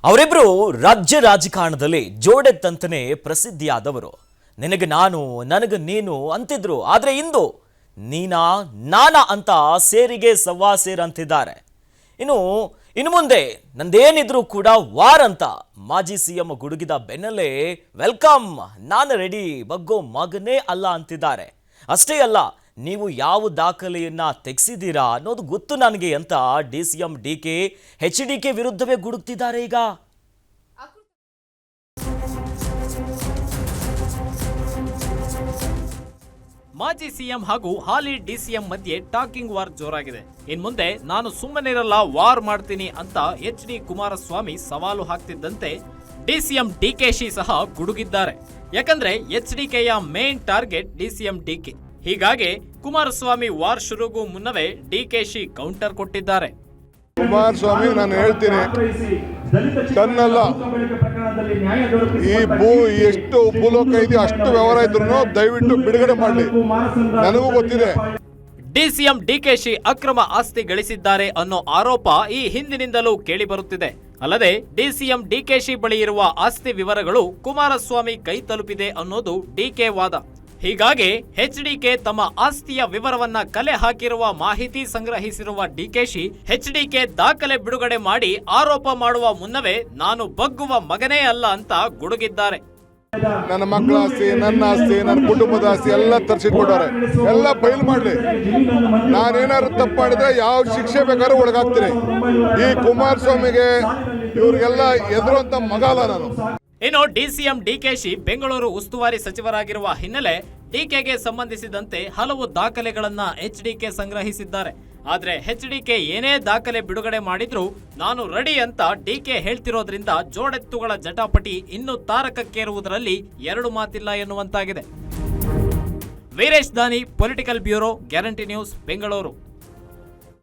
ಅವರಿಬ್ರು ರಾಜ್ಯ ರಾಜಕಾರಣದಲ್ಲಿ ಜೋಡೆತ್ತಂತನೇ ಪ್ರಸಿದ್ಧಿಯಾದವರು. ನಿನಗೆ ನಾನು ನನಗೆ ನೀನು ಅಂತಿದ್ರು. ಆದ್ರೆ ಇಂದು ನೀನಾ ನಾನಾ ಅಂತ ಸೇರಿಗೆ ಸವ್ವಾ ಸೇರಂತಿದ್ದಾರೆ. ಇನ್ನು ಮುಂದೆ ನಂದೇನಿದ್ರು ಕೂಡ ವಾರ್ ಅಂತ ಮಾಜಿ ಸಿಎಂ ಗುಡುಗಿದ ಬೆನ್ನಲ್ಲೇ ವೆಲ್ಕಮ್, ನಾನು ರೆಡಿ, ಬಗ್ಗೋ ಮಗನೇ ಅಲ್ಲ ಅಂತಿದ್ದಾರೆ. ಅಷ್ಟೇ ಅಲ್ಲ, ನೀವು ಯಾವ ದಾಖಲೆಯನ್ನ ತೆಗೆಸಿದ್ದೀರಾ ಅನ್ನೋದು ಗೊತ್ತು ನನಗೆ ಅಂತ ಡಿಸಿಎಂ ಡಿಕೆ ಎಚ್ಡಿಕೆ ವಿರುದ್ಧವೇ ಗುಡುಗ್ತಿದ್ದಾರೆ. ಈಗ ಮಾಜಿ ಸಿಎಂ ಹಾಗೂ ಹಾಲಿ ಡಿಸಿಎಂ ಮಧ್ಯೆ ಟಾಕಿಂಗ್ ವಾರ್ ಜೋರಾಗಿದೆ. ಇನ್ಮುಂದೆ ನಾನು ಸುಮ್ಮನಿರಲ್ಲ, ವಾರ್ ಮಾಡ್ತೀನಿ ಅಂತ ಎಚ್.ಡಿ. ಕುಮಾರಸ್ವಾಮಿ ಸವಾಲು ಹಾಕ್ತಿದ್ದಂತೆ ಡಿಸಿಎಂ ಡಿಕೆಶಿ ಸಹ ಗುಡುಗಿದ್ದಾರೆ. ಯಾಕಂದ್ರೆ ಎಚ್ಡಿಕೆಯ ಮೇನ್ ಟಾರ್ಗೆಟ್ ಡಿಸಿಎಂ ಡಿಕೆ. ಹೀಗಾಗಿ ಕುಮಾರಸ್ವಾಮಿ ವಾರ್ ಶುರುಗೂ ಮುನ್ನವೇ ಡಿಕೆಶಿ ಕೌಂಟರ್ ಕೊಟ್ಟಿದ್ದಾರೆ. ಕುಮಾರಸ್ವಾಮಿ ನಾನು ಹೇಳ್ತೀನಿ, ತನ್ನಲ್ಲ ಈ ಎಷ್ಟು ಭೂಲೋಕ ಇದೆಯೋ ಅಷ್ಟು ವ್ಯವಹಾರ ಇದ್ರು ದಯವಿಟ್ಟು ಬಿಡುಗಡೆ ಮಾಡಲಿ, ನನಗೂ ಗೊತ್ತಿದೆ. ಡಿಸಿಎಂ ಡಿಕೆಶಿ ಅಕ್ರಮ ಆಸ್ತಿ ಗಳಿಸಿದ್ದಾರೆ ಅನ್ನೋ ಆರೋಪ ಈ ಹಿಂದಿನಿಂದಲೂ ಕೇಳಿ ಬರುತ್ತಿದೆ. ಅಲ್ಲದೆ ಡಿಸಿಎಂ ಡಿಕೆಶಿ ಬಳಿ ಇರುವ ಆಸ್ತಿ ವಿವರಗಳು ಕುಮಾರಸ್ವಾಮಿ ಕೈ ತಲುಪಿದೆ ಅನ್ನೋದು ಡಿಕೆ ವಾದ. ಹೀಗಾಗಿ ಎಚ್ಡಿಕೆ ತಮ್ಮ ಆಸ್ತಿಯ ವಿವರವನ್ನ ಕಲೆ ಹಾಕಿರುವ ಮಾಹಿತಿ ಸಂಗ್ರಹಿಸಿರುವ ಡಿಕೆಶಿ ಎಚ್ಡಿಕೆ ದಾಖಲೆ ಬಿಡುಗಡೆ ಮಾಡಿ ಆರೋಪ ಮಾಡುವ ಮುನ್ನವೇ ನಾನು ಬಗ್ಗುವ ಮಗನೇ ಅಲ್ಲ ಅಂತ ಗುಡುಗಿದ್ದಾರೆ. ನನ್ನ ಮಕ್ಕಳ ಆಸ್ತಿ, ನನ್ನ ಆಸ್ತಿ, ನನ್ನ ಕುಟುಂಬದ ಆಸ್ತಿ ಎಲ್ಲ ತರಿಸಿಕೊಡೋರೆ, ಎಲ್ಲ ಬಯಲು ಮಾಡಲಿ. ನಾನೇನಾದ್ರು ತಪ್ಪು ಮಾಡಿದ್ರೆ ಯಾವ ಶಿಕ್ಷೆ ಬೇಕಾದ್ರೂ ಒಳಗಾಗ್ತೀನಿ. ಈ ಕುಮಾರಸ್ವಾಮಿಗೆ ಇವ್ರಿಗೆಲ್ಲ ಎದುರುವಂತ ಮಗ ಅಲ್ಲ ನಾನು. ಇನ್ನು ಡಿಸಿಎಂ ಡಿಕೆಶಿ ಬೆಂಗಳೂರು ಉಸ್ತುವಾರಿ ಸಚಿವರಾಗಿರುವ ಹಿನ್ನೆಲೆ ಡಿಕೆಗೆ ಸಂಬಂಧಿಸಿದಂತೆ ಹಲವು ದಾಖಲೆಗಳನ್ನ ಎಚ್ಡಿಕೆ ಸಂಗ್ರಹಿಸಿದ್ದಾರೆ. ಆದ್ರೆ ಎಚ್ಡಿಕೆ ಏನೇ ದಾಖಲೆ ಬಿಡುಗಡೆ ಮಾಡಿದ್ರು ನಾನು ರೆಡಿ ಅಂತ ಡಿಕೆ ಹೇಳ್ತಿರೋದ್ರಿಂದ ಜೋಡೆತ್ತುಗಳ ಜಟಾಪಟಿ ಇನ್ನೂ ತಾರಕಕ್ಕೇರುವುದರಲ್ಲಿ ಎರಡು ಮಾತಿಲ್ಲ ಎನ್ನುವಂತಾಗಿದೆ. ವೀರೇಶ್ ದಾನಿ, political bureau, guarantee news, Bengaluru.